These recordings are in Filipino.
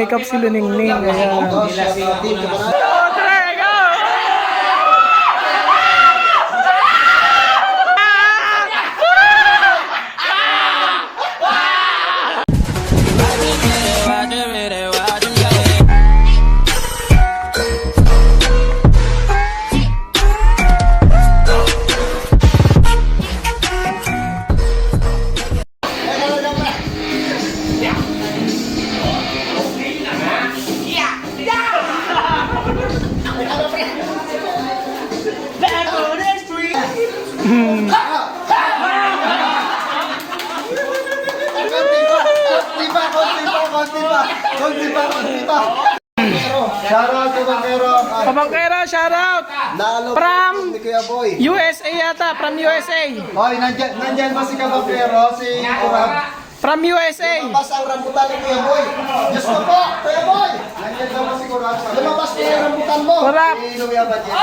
Make up sila Ningning. Kaya... Konti pa. Shoutout to Bangkero. Kabangkera, shoutout! From USA yata, from USA. Hoy, nandyan ba si Kabangkero, si Kurab? From USA. Lumabas ang rambutan ni Kuya Boy. Diyos ko po, Kuya Boy. Nandyan daw ba si Kurab? Lumabas po yung rambutan mo. Kurab. Si Luya ba dyan?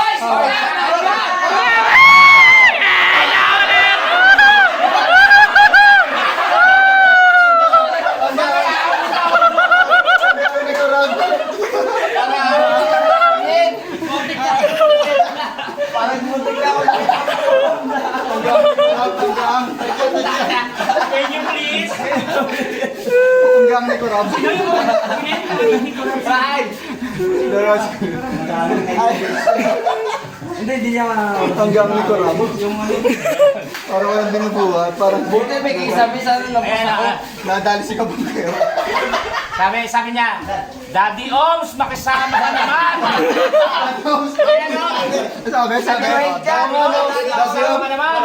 Parang muntik na ako. Can you please? Hanggang ni Kurab. Hindi niya Hanggang ni Kurab. Parang walang binubuhat. Parang buti may kaysabi sa ano na ako. nadali si Kabangkero. Sabi niya, Daddy Oms, makisama ka naman. Sabi. Makisama ka naman.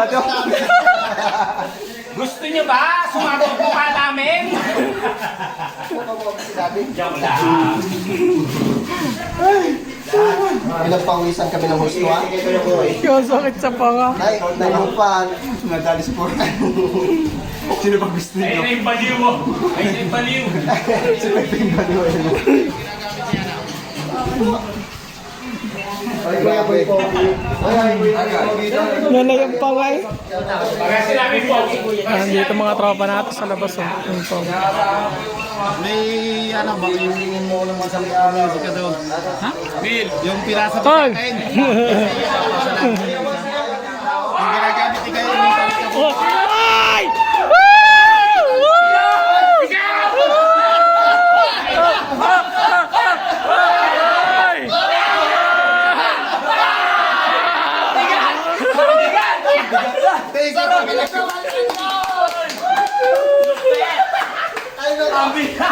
Gusto niyo ba? Sumagot po ka namin. Joke lang. Ilang pawisan kami ng husto ha? Yung sakit sa panga. Nainupan. Nadali si Kurab. Sino ba gusto niyo? Ayun yung baliw mo. Ayun yung baliw. Si Pepe yung baliw. Ay, Kuya Boy po. Nanay yung panga eh. Pagka sinabi po. Nandito mga tropa natin sa labas. Yung panga. May ano ba yung mo naman sa music ka doon? Ha? Bill, yung pirasa Tol! pa kain. Yung ginagamit ni kayo yung Ay!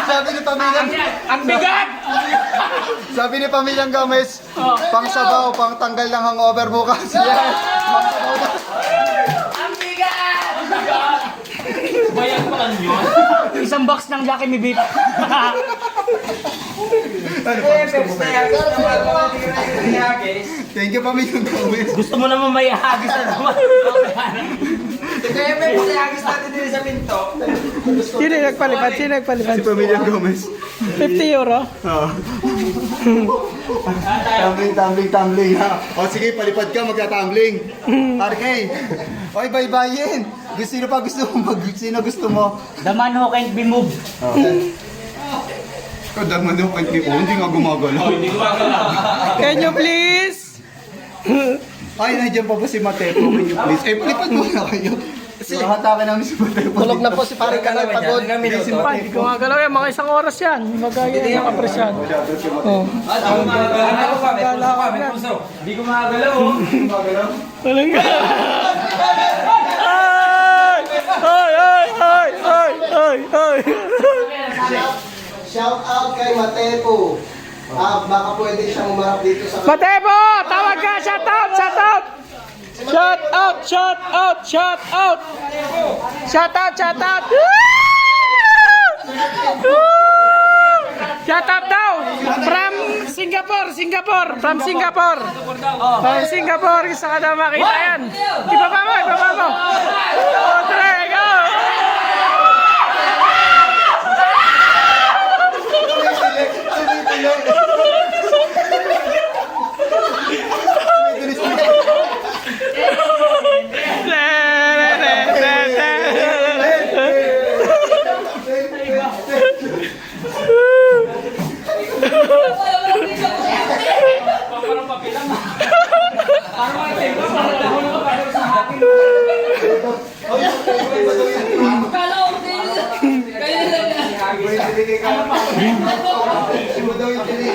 Sabi ni Pamilyang Ang bigat! Sabi ni Pamilyang Gomez, pang sabaw, pang tanggal ng hangover bukas. Yes! Pang sabaw na. Ang bigat! Bayan pa lang yun. Isang box ng Jackie Mi Beef. Ano pa gusto mo ba? Thank you Pamilyang Gomez. Gusto mo naman may hagis na naman. Kaya may hagis natin din sa pinto. Sino yung nagpalipad? Sino yung nagpalipad? Si Pamilyang Gomez. 50 euro? Oo. Tumbling ha. O sige, palipad ka, magta-tumbling. RK. Oy, bye-byein. Sino pa gusto mo sino gusto mo? The man who can't be moved. Kadaman daw kay Tipo, hindi nga gumagalaw. Can you please? Ay, nandiyan pa ba si Matepo? Can you please? Eh, palipad mo na kayo. Kasi hatakin namin si Matepo. Tulog na po si Pare Kanal pagod. Hindi si Pa, hindi Matepo. ko gagalaw yan. Mga isang oras yan. Magaya yung nakapresyan. Oh. Hindi ko makagalaw oh. Walang ay! Shout out kay Matepo. Baka pwede siyang umarap dito sa... Matebo! Tawag ka! Shout out! Shout out! Shout out! Shout out! Shout out! Shout out! Shout out! Shout out daw! From Singapore! From Singapore! From Singapore! Gusto ka daw makita yan! Ibaba mo! Oh, try! Go! Imo daw yung pili.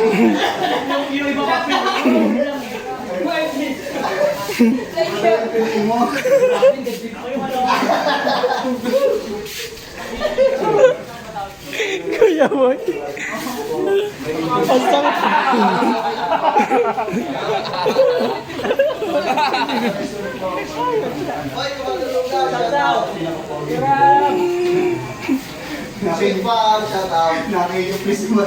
Yung iba pa Pili mo. Kuya boy. Ang sakit. Nakikita please mo.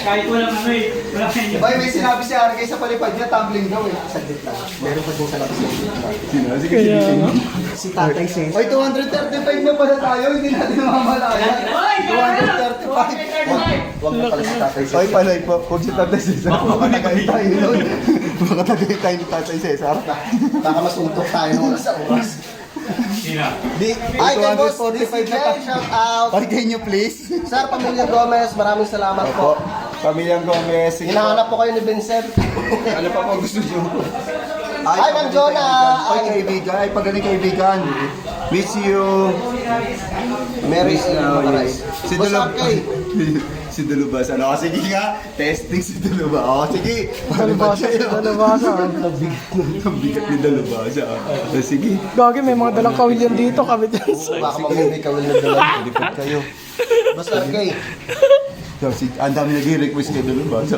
kahit walang ano eh. Wala kayo. Bay, may sinabi si RK sa palipad niya, tumbling daw eh. Saglit lang. Meron pa din sa labas. Sino? Sige, Kaya nga. Si Tatay Ses. Oy, 235 na pala tayo, hindi natin mamalayan. 235. Huwag na pala si Tatay Ses. Oy, palay po. Huwag si Tatay Cesar. Baka tagay tayo nun. Baka tagay tayo ni Tatay Cesar. Baka masuntok tayo ng oras sa oras. Di, Ay, kay Boss 245 na DCJ, shout out. Oy, can you please? Sir, Pamilya Gomez, maraming salamat po. Pamilyang Gomez. Hinahanap po kayo ni Vincent. Ano pa po gusto nyo? Ay, Ma'am Jonah. Ay, kaibigan. Ay, pagaling kaibigan. Miss you. Mary Miss you. Si Boss Dulub. RK. Si Dulubas. Ano? Sige nga. Testing si Dulubas. Oo, sige. Dalubasa, dalubasa. Ang bigat ni Dulubas. Sige. Gagi, may mga dalang kawil yan dito. Kabit yan sa... Baka mamili ka will na dala. Lipot kayo. Boss RK. Ang dami nag-request kay Dulubas.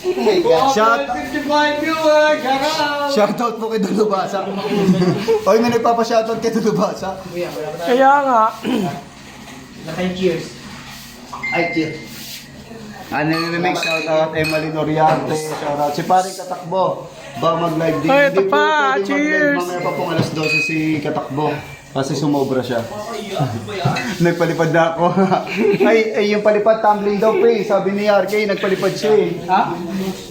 Oh my God. Shoutout po kay Dulubasa. Oy, may nagpapa-shoutout kay Dulubasa. Kaya nga. Cheers. Ay, cheer. Ano yung remix? Shoutout Emily Noriante. Shoutout si Paring Katakbo. Ba mag-live din. Ay, ito Hindi po pa. pwede mag-live. Cheers. Mamaya pa pong alas 12 si Katakbo. Kasi sumobra siya. Nagpalipad na ako. ay, yung palipad tumbling daw pre. Sabi ni RK, nagpalipad siya eh. Ha?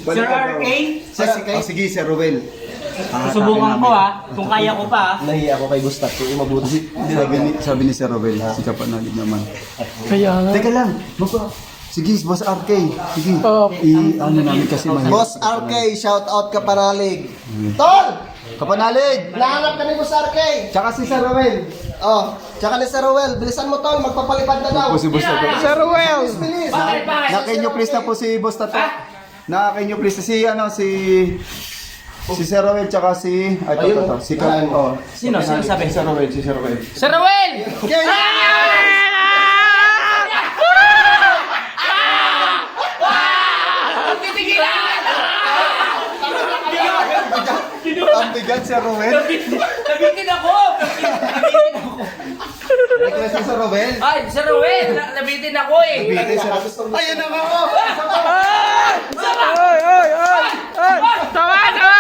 Palipad Sir daw. RK? Sige, Sir Ruel. Susubukan ko ha. Kung kaya ko pa ha. Nahiya ako kay Gustav. Yung mabuti. Sabi ni Sir Ruel, si Kapanagid naman. Kaya nga. Teka lang, sige, Boss RK. Sige. Oh. Ano namin kasi mahirap. Boss RK, shout out ka panalig. Tol! Kapanalig! Nahanap ka ni Boss RK. Tsaka si Sir Ruel. Oh, tsaka ni Sir Rowell. Bilisan mo tol, magpapalipad na daw. Po si Boss Tato. Sir Ruel. Bilis. Bakit? Nakin nyo please na po si Boss Tato. Nakin nyo please si Sir Ruel tsaka si Ayun, ito. Si ayun. oh. Sino? Sino sabi? Si Sir Ruel, si Sir Ruel. Sir Rowell! Ang bigat Sir Ruel. Nabitin ako! Request si Sir Ruel. Ay, Sir Rowell! Nabitin ako eh! Bigay Sir Ayun na nga ako. Ay, ay, ay, ay. Tawa, tawa.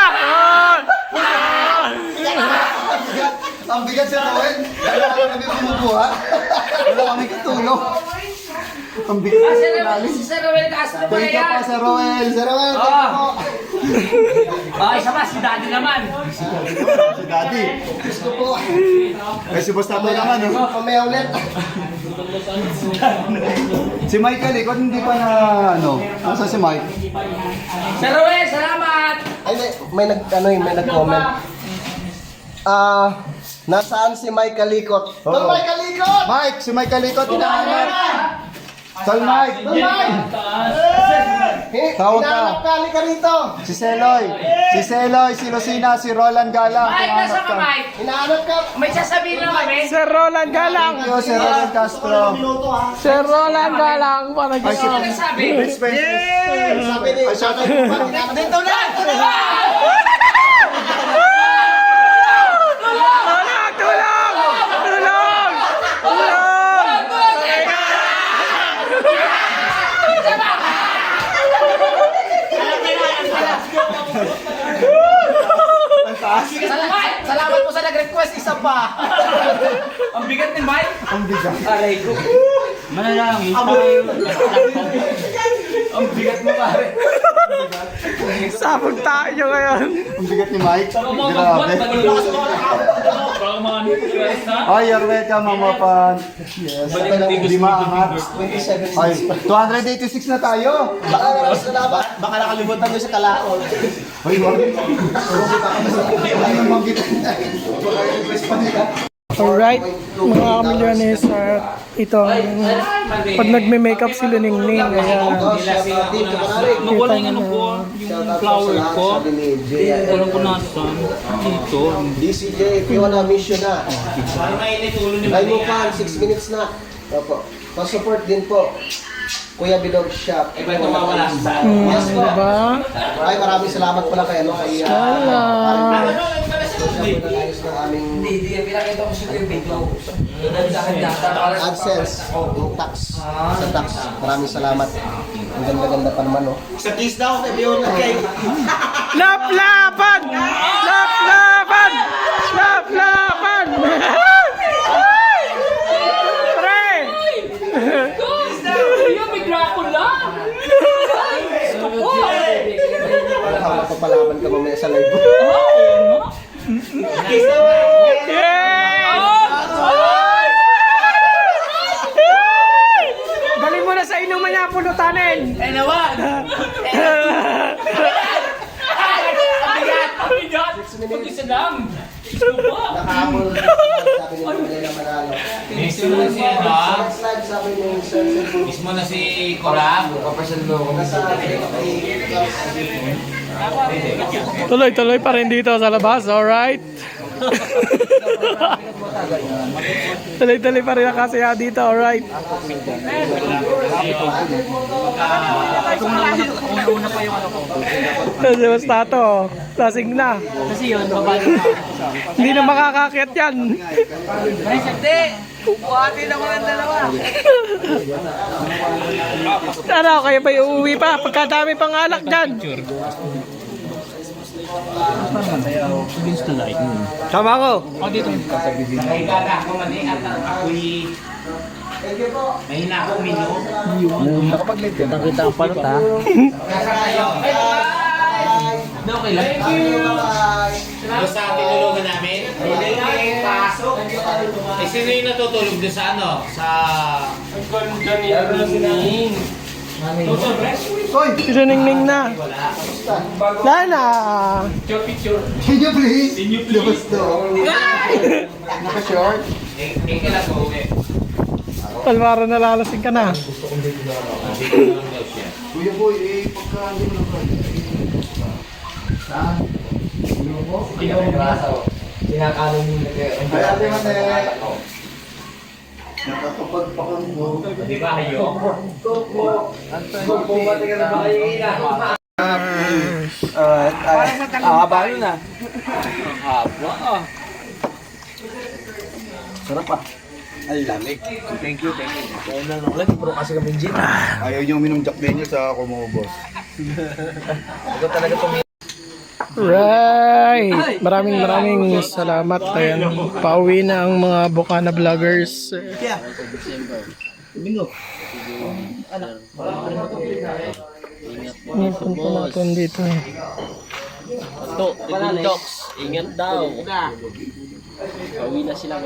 Ang bigat Sir Ruel. Wala kami bumubuha. Wala kami katulong. Ang bigat. Si Sir Rowell Castro ba Thank you po yan? Sir Ruel. Sir Ruel, thank you Ah. po. Isa pa, si Daddy naman. Si Daddy. Gusto po. Eh si Boss Tato naman. Oh. Mamaya ulit. Si Michael, kung hindi pa na ano, nasa si Mike? Sir Rowell, salamat! Ay, may nag-comment. Nasaan si Mike Kalikot? Tol Oo. Mike Kalikot! Mike, si Mike Kalikot, hinahanap. Tol Mike. Tol Mike! Tawag ka. Hinahanap ka, halika rito! Si Seloy, si Lucina, si Roland Galang, Mike, hinahanap nasa ka, ka. Mike? Hinahanap ka! May sasabihin lang kami. Sir Roland Galang. Thank you, si Roland Castro. Sir Roland Galang. Parang Ay, si Ano nagsabi? Prince Princess. Sabi ni Tatay Kupan, hinahanap ka. Dito na! Tulong! Tulong! Tulong! Tulong! Salamat po sa nag-request, isa pa! Ang bigat ni Mike. Ang bigat. Aray ko. Manalangin tayo. Ang bigat mo pare. Sabog tayo ngayon. Ang bigat ni Mike. Grabe. Ay, you're welcome, Mama Pan. Yes. Hindi maangat. 27 Ay, 286 na tayo. Baka nakalimutan nyo sa kalaon. Ay, wag. Ay, namang kita. Alright, mga kamilyones, ito, pag nagme-makeup si Luningning, kaya Nawala yung ano ko, yung flower ko. Walang ko nasan. Dito. DCJ, if you wanna mission na. Live mo pa, 6 minutes na. Opo. Pa-support din po. Kuya Bilog Shop. Iba ito mawala sa Yes po. diba? Ay, maraming salamat pala kay ano, kay nag-ayos ng aming AdSense, yung tax, sa tax. Maraming salamat. Ang ganda-ganda pa naman, oh. Sa kiss daw, kay Bion na kay. Laplapan! Laplapan! Laplapan! Pre! May Dracula! Mapapalaman ka mamaya sa live. Yay! Galing mo na sa inuman niya, pulutanin! Eh naman! Abigat! Pag-isa lang! Nakahabol sabi ni Manila Manalo. Next naman si ano, Next live sabi ni Sir Cebu. mismo na si Corab. Nasa Tuloy-tuloy pa rin dito sa labas, alright? Tuloy-tuloy pa rin ang kasaya dito, alright? Kasi basta to, lasing na. Kasi yun, babalik na. Hindi na makakakyat yan. Buhatin ako ng dalawa. Ano, kaya ba uuwi pa? Pagkadami pang alak dyan. Sama ko. Ay gata ako mani at ako'y mahina akong mino. Kita ang palot ha. Nasa kayo. Okay lang. Basta tinulugan namin. Pasok. Eh sino yung natutulog doon sa ano? Sa... Sinuningning na. Wala na. Can you please? Labas to. Naka-short? Eh kailan ko uwi? Talwara na lalasing ka na. Kuya boy, pagka hindi mo lang Kaya di man nakakapagpakan mo. Di ba kayo? Haba yun ah. Haba ah. Sarap pa. Ay, lamig. Thank you. Kaya na nung ulit, pero kasi kami gin. Ayaw niyo uminom Jack Daniels sa kumubos. Ito talaga tumingin. Right. Maraming salamat. Ayan, pauwi na ang mga Bukana vloggers. Ingat po natin dito. Ito, Docs. Ingat daw. Pauwi na sila.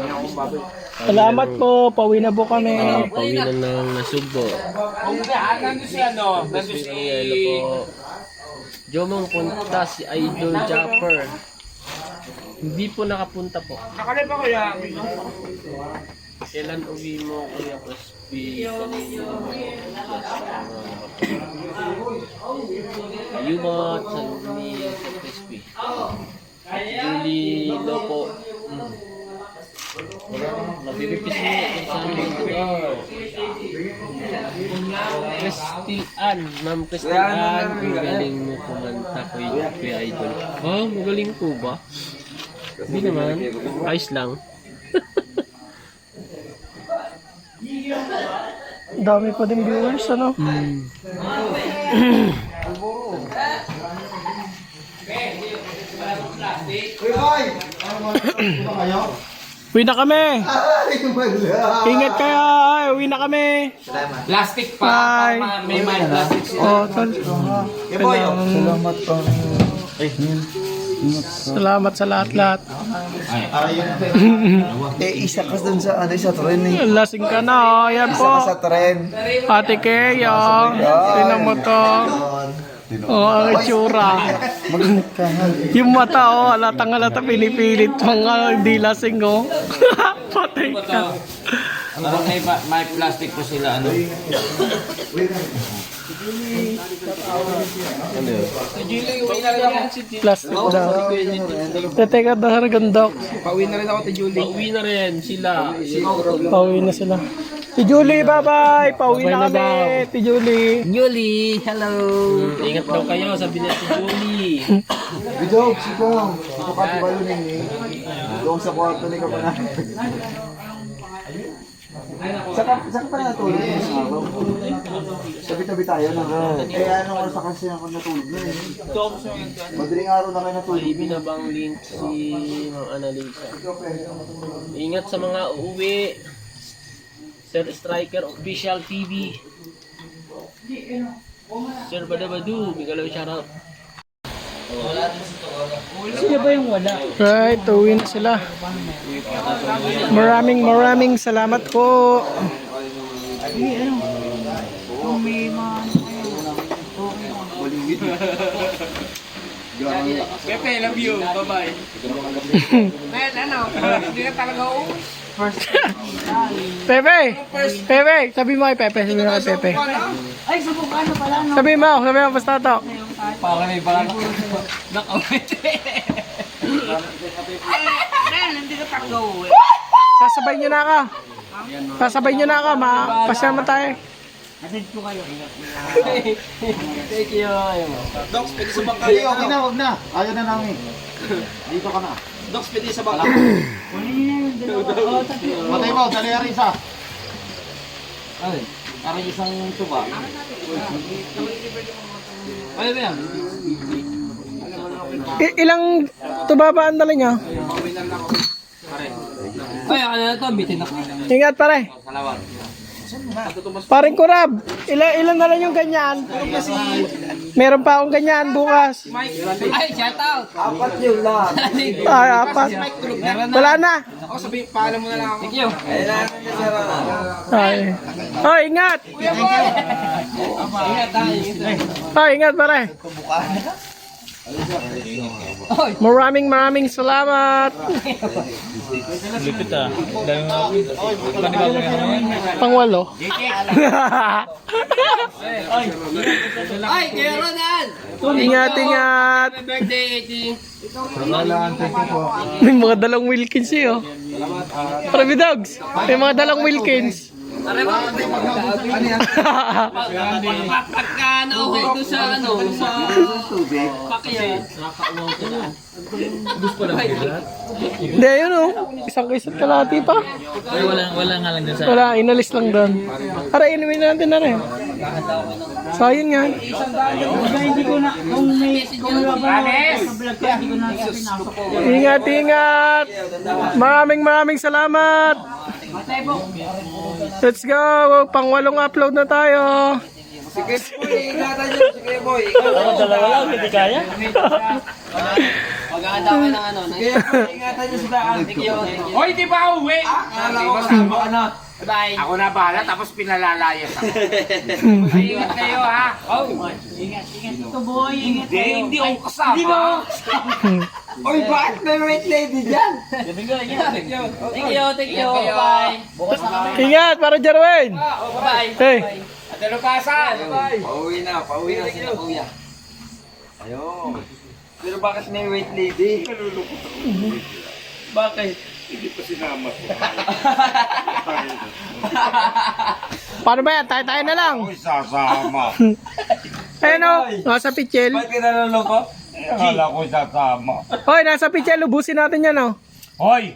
Salamat po. Pauwi na po kami. Pauwi na ng Nasugbo. Nandun si ano? Nandun si... Hello po. Jomong punta si Idol Japper. Hindi po nakapunta po. Nakalip ako yan. Kailan uwi mo, Kuya Crispy? Ayubat sa ni Crispy. Julie Lopo. Mabibipis mo sa amin ito. Christian, Ma'am Christian, magaling mo kumanta ko Kuya Idol. Oh, magaling po ba? Hindi naman, ayos lang. Dami pa din viewers, ano? Kuya boy! Ano kayo? Uwi na kami. Ay, wala. Ingat kayo. Ay, uwi na kami. Plastic pa. Bye. Para may mild plastic siya. Oh, salamat po. Salamat sa lahat-lahat. Isa ka dun sa, sa tren eh. Lasing ka na, oh. Yan po. tren. Ate Keo. Tinan mo to. Oh, ang itsura. Yung mata, oh, halatang halata pinipilit pang hindi lasing, oh. Patay ka. Parang may plastic po sila, ano? Plastic daw. Teteka dahar gandok. Pauwi na rin sila. Pauwi na sila. Si Julie, bye-bye. Pauwi na kami. Si Julie. Julie, hello. Ingat daw kayo, sabi niya si Julie. Bidog, sigaw. Ito ka, di ba yun eh? Doon sa kwarto ni Kapanan. Saka pa natulog mo sa araw. Tabi-tabi tayo na. Anong oras na kasi ako natulog na eh. Madaling araw na kayo natulog. May binabang link si Mang Annalisa. Ingat sa mga uuwi. Sir Striker Official TV. Sir Badabadu, bigalaw shoutout. Right, uwi na sila. Maraming salamat po. Pepe, love you. Bye-bye. Pepe, sabi mo kay Pepe, sabi mo kay Pepe. Sabi mo, basta to. Para may baka nakawit. Sasabay nyo na ka. Pasya naman tayo. Thank you. Hindi, okay na, wag na. Ayaw na namin. Dito ka na. Docs, pwede sa baka. Matay mo, dali rin isa. Ay, parang isang tuba. Ano ba yan? Ilang tubabaan dala nyo? Ay, ano na to? Bitin ako. Ingat pare. Salawat. Paring kurab, ilan na lang yung ganyan? Meron pa akong ganyan bukas. Ay, shout out! Ay, apat. Wala na. Thank you. Ay. Ay, ingat. Ingat tayo. Ay, ingat pare. Maraming salamat. Pangwalo. Ay, kaya Ronan! Ingat. Happy birthday, 18. May mga dalang Wilkins eh, oh. Para dogs. May mga dalang Wilkins. Pagka na-okay doon sa ano, sa pakya. Hindi, yun oh. Isang kaisat kalati pa. Wala nga lang dun sa... Wala, inalis lang doon. Para inumin natin na rin. Sayang yan. Ingat. Maraming salamat. Let's go. Pangwalong upload na tayo. Magkakanta ka ng ano. Hoy, di ba uwi? Bye. Ako na bahala, tapos pinalalayas ako. Ingat kayo, ha? Hindi ako kasama. Oy, bakit may white lady dyan? Thank you. Bye. Bukas na kami. Ingat para Jarwin. Bye. Hey. At ano pasan? Pauwi na sila kuya. Ayun. Pero bakit may white lady? Bakit? Paano ba yan? Tayo na lang. Sasama. Ayun o. Nasa pichel. Bakit ka naluloko? Akala ko sasama. Hoy, nasa pichel. Ubusin natin yan o. Hoy,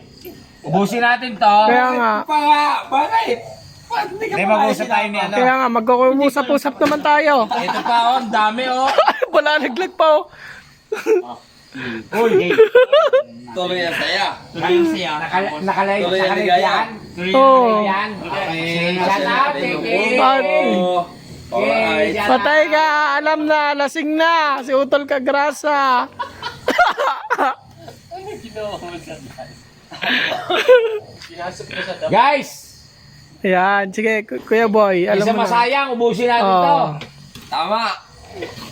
ubusin natin to. Kaya nga. Bakit? Hindi mag-usap tayo ni ano. Kaya nga. Magkukusap-usap naman tayo. Ito pa, oh, ang dami, oh. Wala, naglag pa o. Uy, Tuloy na saya. nakalive Tuloy sa na kalive ligaya. yan. Oo. Yan. Okay, shout out, Tiki. Alright. Patay ka. Alam na. Lasing na. Si Utol Kagrasa. Guys, Ayan. Sige, Kuya Boy. Alam isa mo na. masayang, ubusin natin to. Oh. Tama.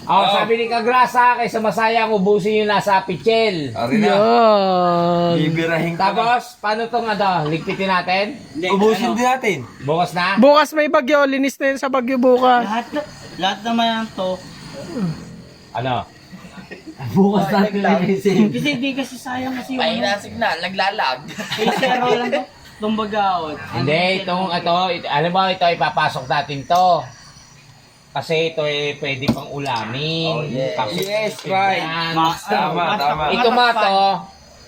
Oh, sabi ni Kagrasa, kaysa masayang ubusin yung nasa pichel. Yan. Bibirahin ka. Tapos, paano tong ligpitin natin? Ubusin din natin. Bukas na? Bukas may bagyo, linis na yun sa bagyo bukas. Lahat naman yan to. Ano? Bukas natin linisin. Kasi di kasi sayang kasi yung... Mahina signal, naglalag. Kasi lang to. Tumbagaot. Hindi, alam mo, ito ipapasok natin to. Kasi ito pwede pang ulamin. Tapos, Yes, right. yan. Tama, tama. Ito ma to,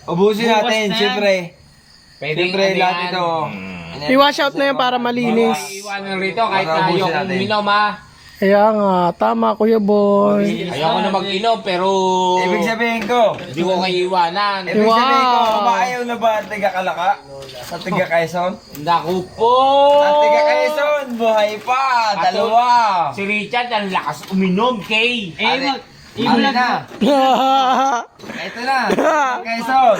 Ubusin natin, Bukas na. siyempre. pwede Siyempre, lahat ito. I-wash out na yun para malinis. Iwanan rito kahit Para tayo ubusin kung natin. uminom ha. Kaya nga, tama Kuya Boy. Ayoko na mag-inom pero Ibig sabihin ko, hindi ko kayo iwanan. ibig sabihin ko, Wow. maayaw na ba ang tiga Kalaka? Sa tiga Quezon? Naku po! Ang tiga Quezon, buhay pa! Dalawa! Si Richard ang lakas uminom, kay. Ano na? Ito na! Quezon!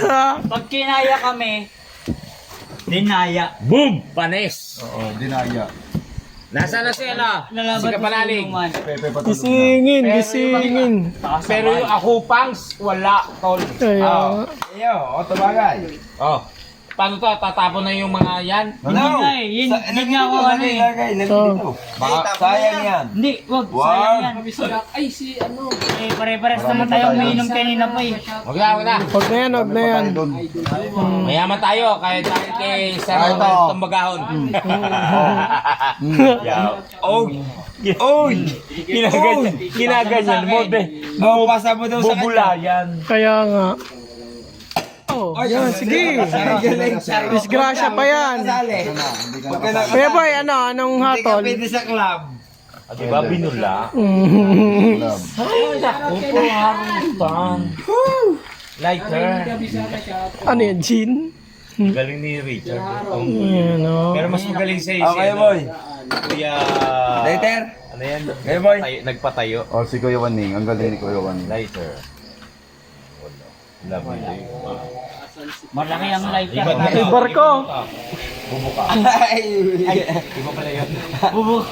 Pag kinaya kami, dinaya. Boom! Panis! Oo, dinaya. Nasaan na si Si Kapanalig. Pepe patulog na. Gisingin, gisingin. Pero yung akupangs, wala, tol. Kaya, Iyo, o tumagay. Oh. Paano to? Tatapon na yung mga yan? Hindi nga eh. Yun nga ako ano eh. Lagay dito. Baka sayang yan. Hindi, wag. Sayang yan. Eh, pare-pares naman tayo umiinom kanina pa eh. Huwag na, huwag na. huwag na yan, huwag na yan. Doon. Mayaman tayo, kahit tayo kay Sir ito. Ronald Tumbagahon. Oh! Oy! Ginaganyan mo, be. Oh, pasa mo daw sa kanya. yan. Kaya nga. Oh, yan, sige. Disgrasya pa yan. Kasali. Huwag ka na Kuya Boy, anong Hindi ka hatol? pwede sa club. Di ba binula? Naku po, harutan. Lighter. Ano yan, Jean? Galing ni Richard. Yan, oh. Pero mas magaling sa iyo. Okay, boy. Kuya... Later. Ano yan? Okay, boy. Nagpatayo. O, si Kuya Waning. Ang galing ni Kuya Waning. Lighter. Love you. Malaki ang light Iba yan. tayo. May barko. Ay! Iba pala yun. Bubuk.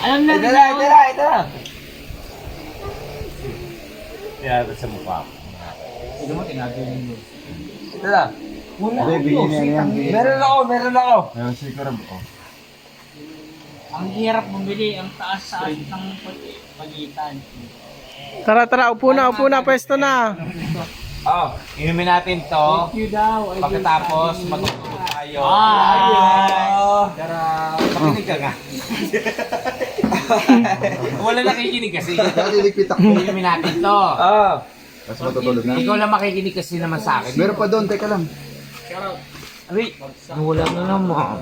Alam na Ito na, ito na, ito na. Kaya sa mukha. Ito na. Hindi, bigyan niya yan. Meron ako. Ayun, si Kuya Rab. Oh. Ang hirap bumili, ang taas-taas ng pagitan. Tara, upo na, pwesto na. Oh, inumin natin to. Pagkatapos, matutulog tayo. Makinig ka nga. Wala nakikinig kasi. Naliligpit ako. Inumin natin to. Tapos matutulog na. Ikaw lang makikinig kasi naman sa akin. Meron pa doon, teka lang. Wala na naman.